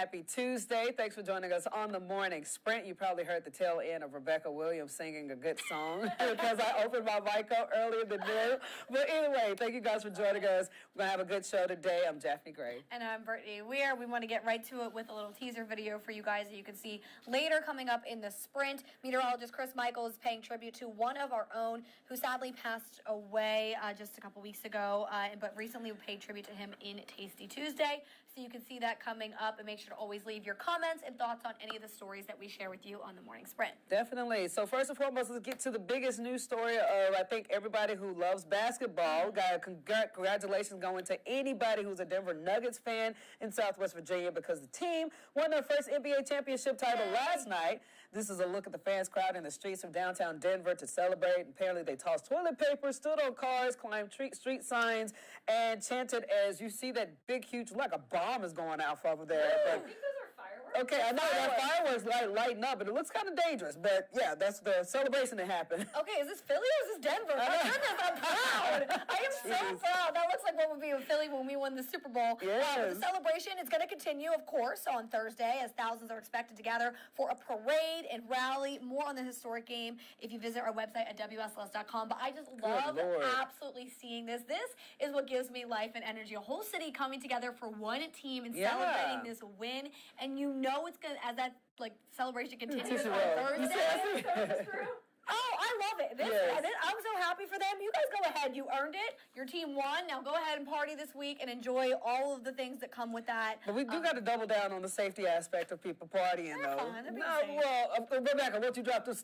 happy Tuesday. Thanks for joining us on the Morning Sprint. You probably heard the tail end of Rebecca Williams singing a good song because I opened my mic up earlier than this. But anyway, thank you guys for joining us. We're going to have a good show today. I'm Daphne Gray. And I'm Brittany Weir. We want to get right to it with a little teaser video for you guys that you can see later coming up in the Sprint. Meteorologist Chris Michael is paying tribute to one of our own who sadly passed away just a couple weeks ago, but recently we paid tribute to him in Tasty Tuesday. So you can see that coming up, and make sure to always leave your comments and thoughts on any of the stories that we share with you on the Morning Sprint. Definitely. So first and foremost, let's get to the biggest news story of, I think, everybody who loves basketball. Got congratulations going to anybody who's a Denver Nuggets fan in Southwest Virginia because the team won their first NBA championship title last night. This is a look at the fans crowd in the streets of downtown Denver to celebrate. Apparently, they tossed toilet paper, stood on cars, climbed street signs, and chanted as you see that big, huge, like a bomb is going off over there. I think those are fireworks. Okay, I know that fireworks lighting up, but it looks kind of dangerous. But yeah, that's the celebration that happened. Okay, is this Philly or is this Denver? My goodness, I'm proud. I am so proud. That looks like what would be in Philly when we won the Super Bowl. Yes. The celebration is going to continue, of course, on Thursday, as thousands are expected to gather for a parade and rally. More on the historic game if you visit our website at WSLS.com. But I just love absolutely seeing this. This is what gives me life and energy. A whole city coming together for one team and celebrating this win. And you know it's going to, as that celebration continues on Thursday. Oh, I love it. I'm so happy for them. You guys go ahead. You earned it. Your team won. Now go ahead and party this week and enjoy all of the things that come with that. But we do got to double down on the safety aspect of people partying, though. Rebecca, why don't you drop this?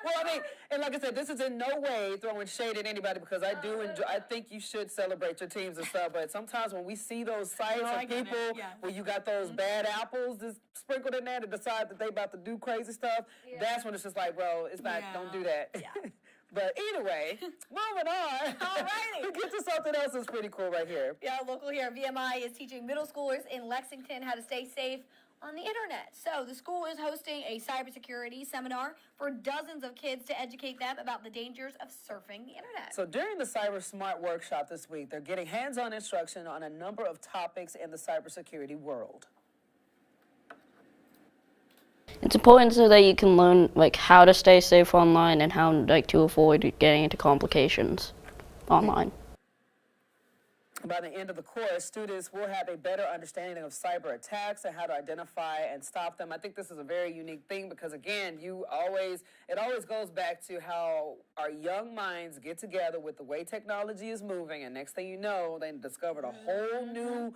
Well, I mean, and like I said, this is in no way throwing shade at anybody because I do enjoy. I think you should celebrate your teams and stuff. But sometimes when we see those sites of people where you got those bad apples just sprinkled in there to decide that they about to do crazy stuff, that's when it's just like, bro, it's not. Don't do that. Yeah. But anyway, moving on. All righty. We get to something else that's pretty cool right here. Yeah, local here. VMI is teaching middle schoolers in Lexington how to stay safe on the internet. So the school is hosting a cybersecurity seminar for dozens of kids to educate them about the dangers of surfing the internet. So during the Cyber Smart workshop this week, they're getting hands-on instruction on a number of topics in the cybersecurity world. It's important so that you can learn how to stay safe online and how to avoid getting into complications online. By the end of the course, students will have a better understanding of cyber attacks and how to identify and stop them. I think this is a very unique thing because, again, it always goes back to how our young minds get together with the way technology is moving, and next thing you know, they discovered a whole new,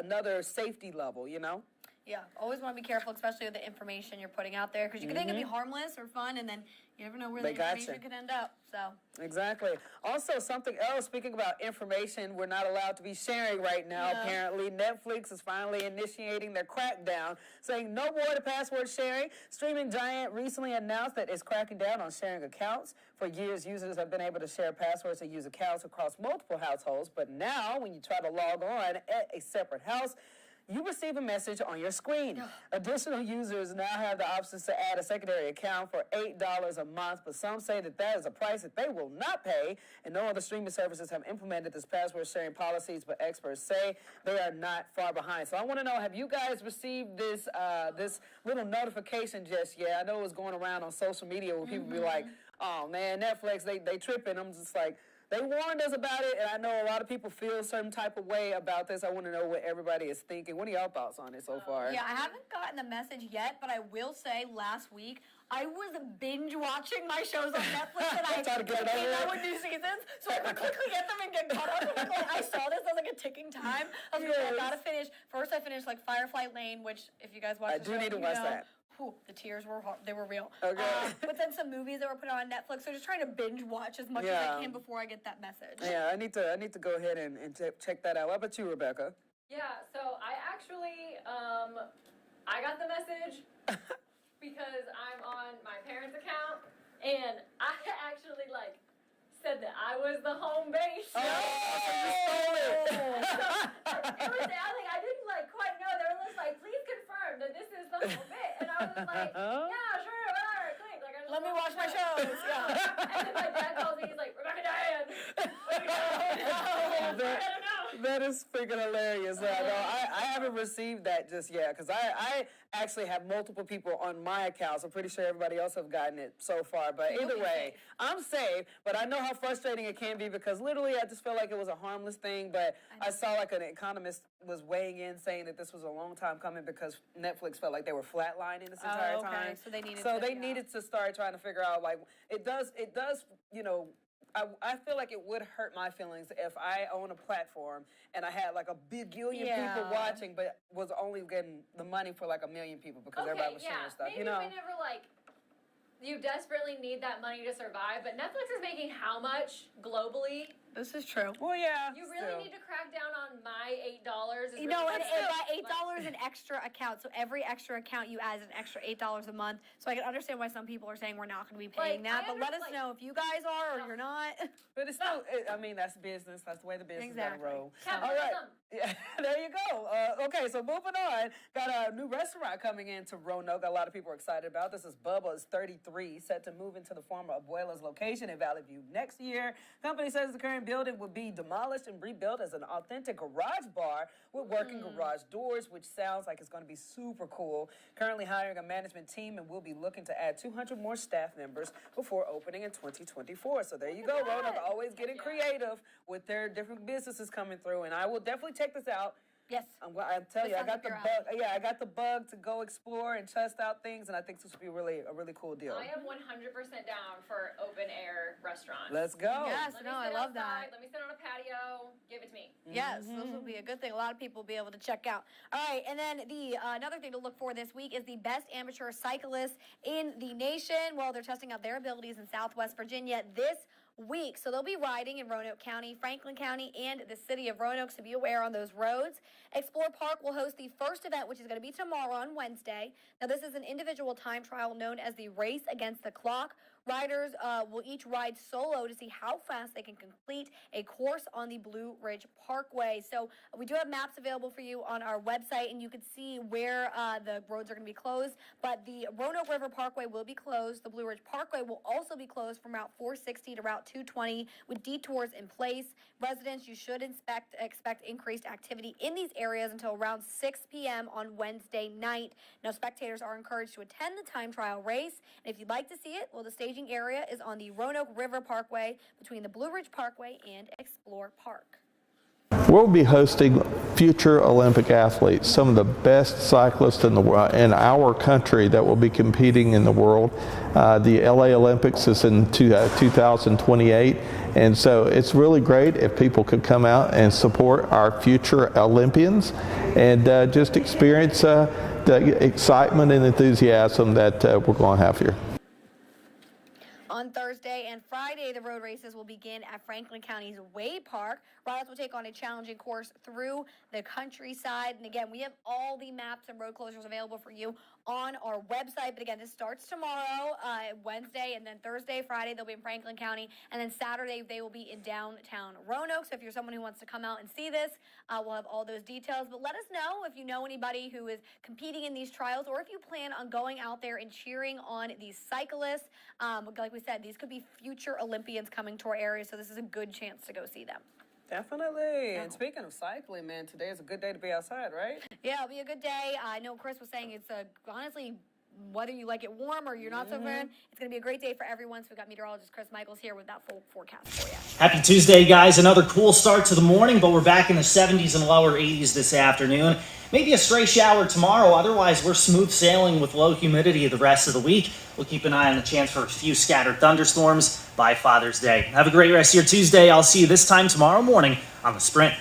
another safety level, Yeah, always want to be careful, especially with the information you're putting out there, because you can think it'd be harmless or fun, and then you never know where the information could end up. So exactly. Also, something else, speaking about information we're not allowed to be sharing right now, apparently, Netflix is finally initiating their crackdown, saying no more to password sharing. Streaming giant recently announced that it's cracking down on sharing accounts. For years, users have been able to share passwords and use accounts across multiple households, but now, when you try to log on at a separate house, you receive a message on your screen. Additional users now have the options to add a secondary account for $8 a month, but some say that is a price that they will not pay, and no other streaming services have implemented this password sharing policies, but experts say they are not far behind. So I want to know, have you guys received this little notification just yet? I know it was going around on social media where people be like, oh man, Netflix, they tripping. I'm just like, they warned us about it, and I know a lot of people feel a certain type of way about this. I want to know what everybody is thinking. What are y'all thoughts on it so far? Yeah, I haven't gotten the message yet, but I will say last week, I was binge watching my shows on Netflix, and I came out with new seasons, so I could quickly get them and get caught up. And I saw this as a ticking time. I was I gotta finish. First, I finished Firefly Lane, which if you guys watch, I do need to watch that. The tears were real. Okay. But then some movies that were put on Netflix. So just trying to binge watch as much as I can before I get that message. Yeah, I need to go ahead and check that out. What about you, Rebecca? Yeah, so I actually I got the message because I'm on my parents' account, and I actually said that I was the home base. Oh, you stole it. It was, I didn't quite know. They were just please confirm that this is the home base. And I was just yeah, sure, whatever, click. Let me watch my shows. Yeah. And then my dad calls me, he's like, Rebecca Diane, what are you doing? I don't know. That is freaking hilarious. No, I haven't received that just yet because I actually have multiple people on my account. So I'm pretty sure everybody else have gotten it so far. But either way, I'm safe. But I know how frustrating it can be because literally I just felt like it was a harmless thing. But I saw like an economist was weighing in saying that this was a long time coming because Netflix felt like they were flatlining this entire time. So they needed. They needed to start trying to figure out like it does you know. I feel like it would hurt my feelings if I own a platform and I had like a bajillion people watching, but was only getting the money for like 1 million people because everybody was sharing stuff. Maybe you know, whenever like you desperately need that money to survive, but Netflix is making how much globally? This is true. well, yeah. You really need to crack down on my $8. You know, and that $8 an extra account. So every extra account you add is an extra $8 a month. So I can understand why some people are saying we're not going to be paying that. But let us know if you guys are or you're not. But it's still, I mean, that's business. That's the way the business is going to roll. Capitalism. All right. Yeah, there you go. Okay, so moving on. Got a new restaurant coming into Roanoke. A lot of people are excited about. This is Bubba's 33, set to move into the former Abuela's location in Valley View next year. Company says the current building will be demolished and rebuilt as an authentic garage bar with working garage doors, which sounds like it's going to be super cool. Currently hiring a management team and will be looking to add 200 more staff members before opening in 2024. So there you go. Roanoke always getting creative with their different businesses coming through, and I will definitely check this out. Yes. I'm telling you, I got the bug. Yeah, I got the bug to go explore and test out things, and I think this would be a really cool deal. I am 100% down for open air restaurants. Let's go. Yes, Let me I sit love outside, that. Let me sit on a patio. Give it to me. Yes, this will be a good thing. A lot of people will be able to check out. All right, and then the another thing to look for this week is the best amateur cyclists in the nation. Well, they're testing out their abilities in Southwest Virginia this week. So they'll be riding in Roanoke County, Franklin County, and the city of Roanoke, so be aware on those roads. Explore Park will host the first event, which is going to be tomorrow on Wednesday. Now, this is an individual time trial known as the Race Against the Clock. Riders will each ride solo to see how fast they can complete a course on the Blue Ridge Parkway. So we do have maps available for you on our website, and you can see where the roads are going to be closed. But the Roanoke River Parkway will be closed. The Blue Ridge Parkway will also be closed from Route 460 to Route 220 with detours in place. Residents, you should expect increased activity in these areas until around 6 p.m. on Wednesday night. Now, spectators are encouraged to attend the time trial race. And if you'd like to see it, well, the staging area is on the Roanoke River Parkway between the Blue Ridge Parkway and Explore Park. We'll be hosting future Olympic athletes, some of the best cyclists in our country that will be competing in the world. The LA Olympics is in 2028, and so it's really great if people could come out and support our future Olympians and just experience the excitement and enthusiasm that we're going to have here. On Thursday and Friday, the road races will begin at Franklin County's Wade Park. Riders will take on a challenging course through the countryside. And again, we have all the maps and road closures available for you on our website. But again, this starts tomorrow, Wednesday, and then Thursday, Friday, they'll be in Franklin County. And then Saturday, they will be in downtown Roanoke. So if you're someone who wants to come out and see this, we'll have all those details. But let us know if you know anybody who is competing in these trials or if you plan on going out there and cheering on these cyclists. Like we said, these could be future Olympians coming to our area, so this is a good chance to go see them. Definitely. And speaking of cycling, man, today is a good day to be outside, right? Yeah, it'll be a good day. I know Chris was saying it's honestly, whether you like it warm or you're not so fan, it's going to be a great day for everyone. So we've got meteorologist Chris Michaels here with that full forecast for you. Happy Tuesday, guys. Another cool start to the morning, but we're back in the 70s and lower 80s this afternoon. Maybe a stray shower tomorrow. Otherwise, we're smooth sailing with low humidity the rest of the week. We'll keep an eye on the chance for a few scattered thunderstorms by Father's Day. Have a great rest of your Tuesday. I'll see you this time tomorrow morning on The Sprint.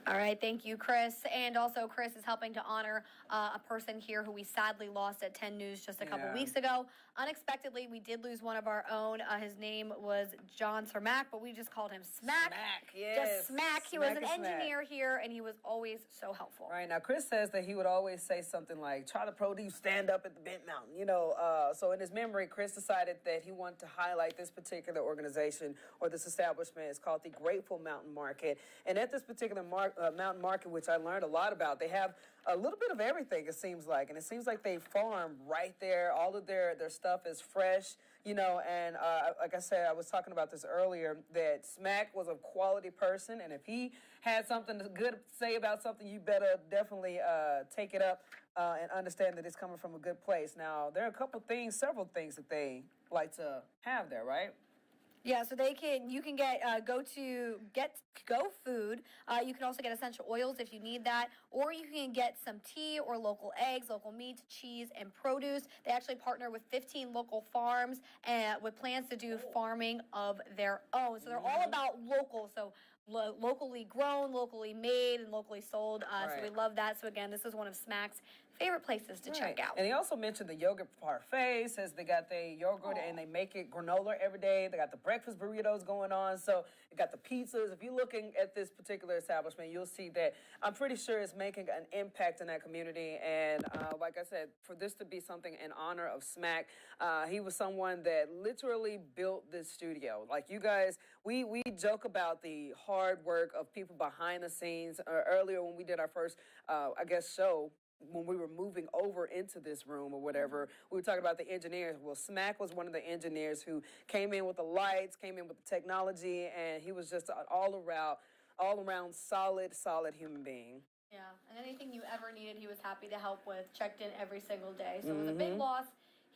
All right, thank you, Chris. And also, Chris is helping to honor a person here who we sadly lost at 10 News just a couple weeks ago. Unexpectedly, we did lose one of our own. His name was John Cermak, but we just called him Smack. Smack, yes. Just Smack. He was an Smack is engineer here, and he was always so helpful. Right, now Chris says that he would always say something like, try to produce stand up at the Bent Mountain, you know. So in his memory, Chris decided that he wanted to highlight this particular organization or this establishment. It's called the Grateful Mountain Market. And at this particular Mountain Market, which I learned a lot about. They have a little bit of everything, it seems like, and it seems like they farm right there. All of their stuff is fresh, you know. And like I said, I was talking about this earlier, that Smack was a quality person, and if he had something good to say about something, you better definitely take it up and understand that it's coming from a good place. Now, there are several things that they like to have there, right? Yeah, so you can get Go Food. You can also get essential oils if you need that, or you can get some tea or local eggs, local meat, cheese, and produce. They actually partner with 15 local farms and with plans to do farming of their own. So they're all about local. So locally grown, locally made, and locally sold. So we love that. So again, this is one of Smack's favorite places to check out. And he also mentioned the yogurt parfait. Says they got the yogurt and they make it granola every day. They got the breakfast burritos going on. So they got the pizzas. If you're looking at this particular establishment, you'll see that I'm pretty sure it's making an impact in that community. And like I said, for this to be something in honor of Smack, he was someone that literally built this studio. Like, you guys, we joke about the hard work of people behind the scenes. Earlier when we did our first, show, when we were moving over into this room or whatever, we were talking about the engineers. Well, Smack was one of the engineers who came in with the lights, came in with the technology, and he was just an all around solid human being. Yeah, and anything you ever needed, he was happy to help with. Checked in every single day. So it was a big loss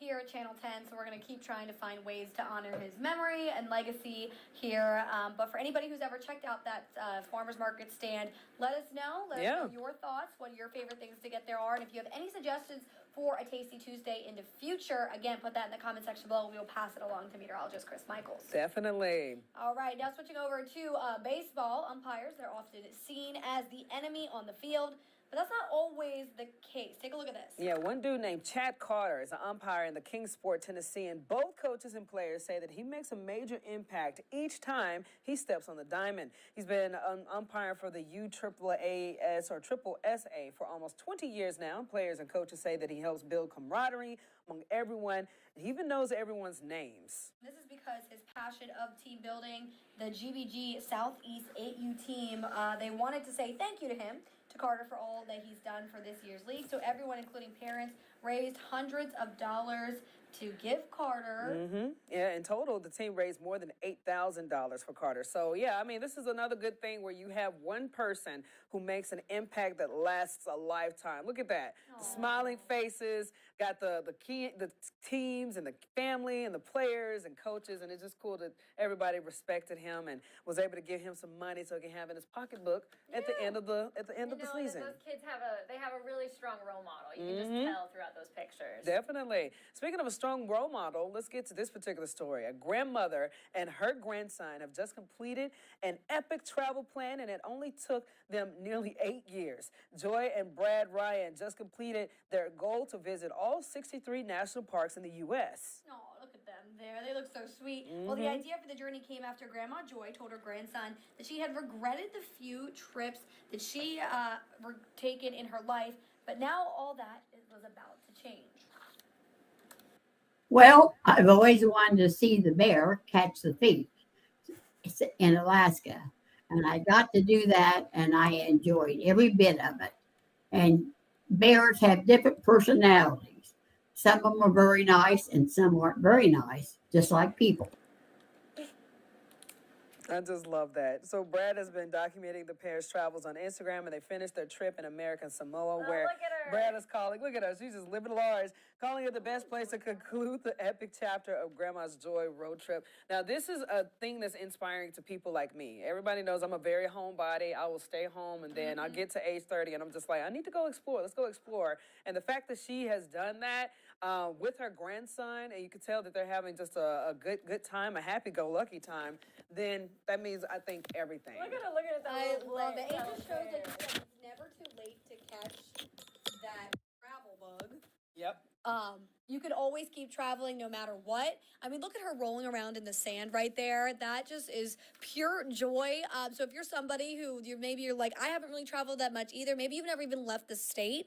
here at Channel 10, so we're going to keep trying to find ways to honor his memory and legacy here. But for anybody who's ever checked out that farmer's market stand, let us know. Let us know your thoughts, what your favorite things to get there are, and if you have any suggestions for a Tasty Tuesday in the future, again, put that in the comment section below. We will pass it along to meteorologist Chris Michaels. Definitely. All right, now switching over to baseball. Umpires, they're often seen as the enemy on the field, but that's not always the case. Take a look at this. Yeah, one dude named Chad Carter is an umpire in the Kingsport, Tennessee, and both coaches and players say that he makes a major impact each time he steps on the diamond. He's been an umpire for the USSSA or Triple SA for almost 20 years now. Players and coaches say that he helps build camaraderie among everyone. He even knows everyone's names. This is because his passion of team building, the GBG Southeast 8U team, they wanted to say thank you to him, to Carter, for all that he's done for this year's league. So everyone, including parents, raised hundreds of dollars to give Carter. Yeah, in total, the team raised more than $8,000 for Carter. So, yeah, I mean, this is another good thing where you have one person who makes an impact that lasts a lifetime. Look at that. The smiling faces, got the teams and the family and the players and coaches, and it's just cool that everybody respected him and was able to give him some money so he can have in his pocketbook at the end of the season. Those kids have a really strong role model. You can just tell throughout those pictures. Definitely. Speaking of a strong role model, let's get to this particular story. A grandmother and her grandson have just completed an epic travel plan, and it only took them nearly 8 years. Joy and Brad Ryan just completed their goal to visit all 63 national parks in the U.S. Oh, look at them there. They look so sweet. Well, the idea for the journey came after Grandma Joy told her grandson that she had regretted the few trips that she were taken in her life, but now all that was about to change. Well, I've always wanted to see the bear catch the thief. It's in Alaska. And I got to do that, and I enjoyed every bit of it. And bears have different personalities. Some of them are very nice, and some aren't very nice, just like people. I just love that. So Brad has been documenting the pair's travels on Instagram, and they finished their trip in American Samoa, where look at her. Brad is calling, look at her, she's just living large, calling it the best place to conclude the epic chapter of Grandma's Joy road trip. Now, this is a thing that's inspiring to people like me. Everybody knows I'm a very homebody. I will stay home, and then I get to age 30, and I'm just like, I need to go explore. Let's go explore. And the fact that she has done that with her grandson, and you can tell that they're having just a good time, a happy-go-lucky time, then that means, I think, everything. Look at that. I little love it. thing. It just shows that it's never too late to catch that travel bug. Yep. You could always keep traveling no matter what. I mean, look at her rolling around in the sand right there. That just is pure joy. So if you're somebody who you're like, I haven't really traveled that much either. Maybe you've never even left the state.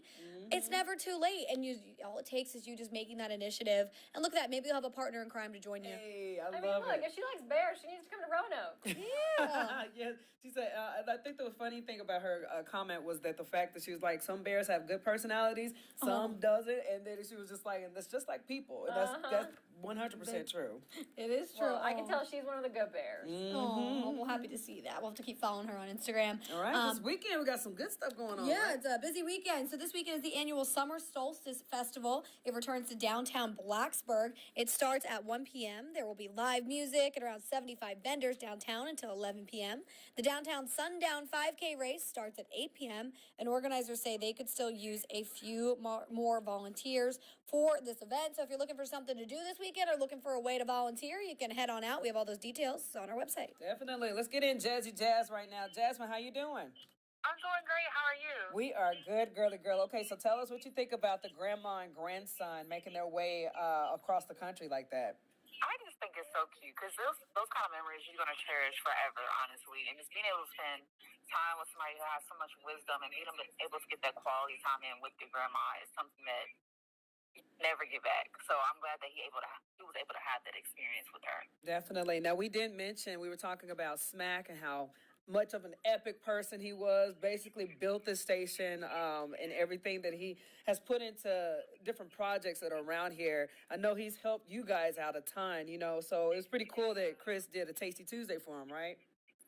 It's never too late, and all it takes is you just making that initiative. And look at that. Maybe you'll have a partner in crime to join you. Hey, I I mean, love look, it. if she likes bears, she needs to come to Roanoke. Yeah. Yeah, she said. I think the funny thing about her comment was that the fact that she was like, some bears have good personalities, some doesn't, and then she was just like, and that's just like people. And that's 100% true. It is true. Well, I can tell she's one of the good bears. Oh, we're happy to see that. We'll have to keep following her on Instagram. All right, this weekend we got some good stuff going on. Yeah, right? it's a busy weekend. So this weekend is the annual Summer Solstice Festival. It returns to downtown Blacksburg. It starts at 1 p.m. There will be live music and around 75 vendors downtown until 11 p.m. The downtown Sundown 5K race starts at 8 p.m. And organizers say they could still use a few more volunteers for this event. So if you're looking for something to do this weekend or looking for a way to volunteer, you can head on out. We have all those details on our website. Definitely. Let's get in Jazzy Jazz right now. Jasmine, how you doing? I'm doing great. How are you? We are good, girly girl. Okay, so tell us what you think about the grandma and grandson making their way across the country like that. I just think it's so cute because those kind of memories you're going to cherish forever, honestly. And just being able to spend time with somebody who has so much wisdom and being able to get that quality time in with your grandma is something that you never get back. So I'm glad that he was able to have that experience with her. Definitely. Now, we didn't mention, we were talking about Smack and how much of an epic person he was, basically built this station and everything that he has put into different projects that are around here. I know he's helped you guys out a ton, so it's pretty cool that Chris did a Tasty Tuesday for him, right?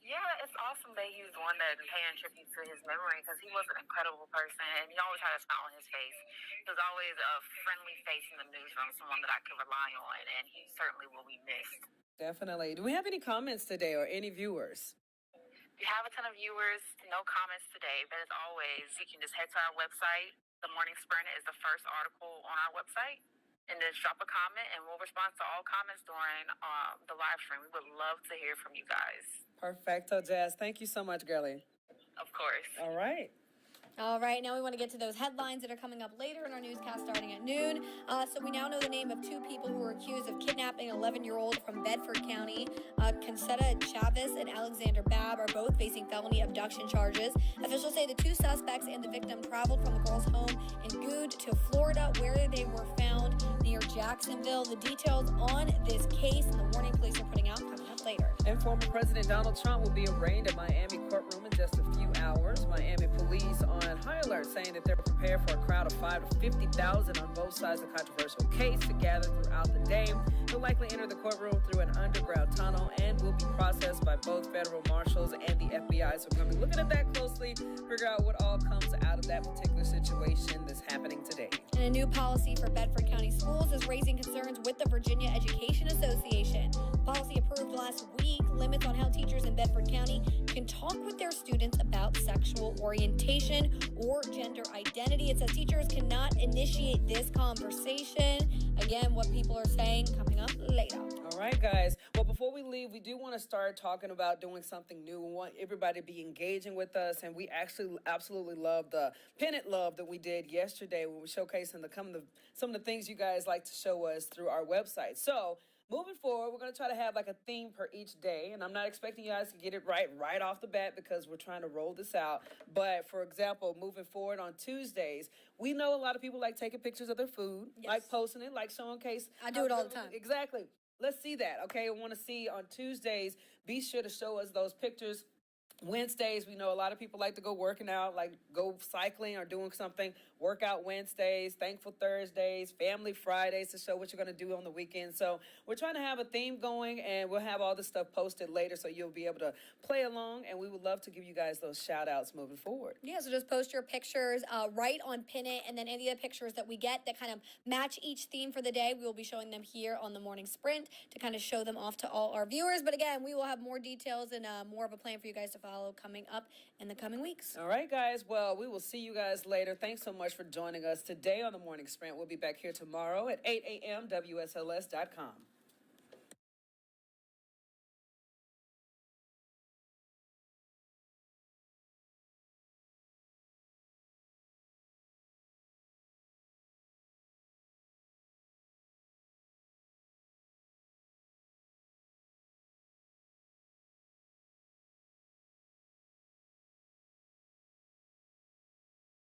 Yeah, it's awesome that he was the one that paying tribute to his memory because he was an incredible person and he always had a smile on his face. He was always a friendly face in the newsroom, someone that I could rely on, and he certainly will be missed. Definitely. Do we have any comments today or any viewers? We have a ton of viewers, no comments today, but as always, you can just head to our website. The Morning Sprint is the first article on our website. And just drop a comment, and we'll respond to all comments during the live stream. We would love to hear from you guys. Perfecto, Jazz. Thank you so much, girlie. Of course. All right. All right, now we want to get to those headlines that are coming up later in our newscast starting at noon. So we now know the name of two people who were accused of kidnapping an 11-year-old from Bedford County. Concetta Chavez and Alexander Babb are both facing felony abduction charges. Officials say the two suspects and the victim traveled from the girl's home in Good to Florida, where they were found near Jacksonville. The details on this case and the warning police are putting out coming up later. And former President Donald Trump will be arraigned at Miami courtroom in just a few hours. Miami police on high alert saying that they're prepared for a crowd of 5,000 to 50,000 on both sides of the controversial case to gather throughout the day. He'll likely enter the courtroom through an underground tunnel and will be processed by both federal marshals and the FBI. So we're going to be looking at that closely, figure out what all comes out of that particular situation that's happening today. And a new policy for Bedford County schools is raising concerns with the Virginia Education Association. Policy approved last week limits on how teachers in Bedford County can talk with their students about sexual orientation or gender identity. It says teachers cannot initiate this conversation. Again, what people are saying coming up later. All right, guys. Well, before we leave, we do want to start talking about doing something new. We want everybody to be engaging with us, and we actually absolutely love the pennant love that we did yesterday when we showcasing some of the things you guys like to show us through our website. So moving forward, we're going to try to have like a theme per each day, and I'm not expecting you guys to get it right off the bat because we're trying to roll this out. But for example, moving forward on Tuesdays, we know a lot of people like taking pictures of their food, like posting it, like showcase. I do it all the time. Exactly. Let's see that, okay? I want to see on Tuesdays, be sure to show us those pictures. Wednesdays, we know a lot of people like to go working out, like go cycling or doing something. Workout Wednesdays, Thankful Thursdays, Family Fridays to show what you're going to do on the weekend. So we're trying to have a theme going, and we'll have all this stuff posted later so you'll be able to play along, and we would love to give you guys those shout outs moving forward. Yeah, so just post your pictures right on Pin It, and then any of the pictures that we get that kind of match each theme for the day, we will be showing them here on the Morning Sprint to kind of show them off to all our viewers. But again, we will have more details and more of a plan for you guys to follow coming up in the coming weeks. All right, guys. Well, we will see you guys later. Thanks so much for joining us today on the Morning Sprint. We'll be back here tomorrow at 8 a.m. WSLS.com.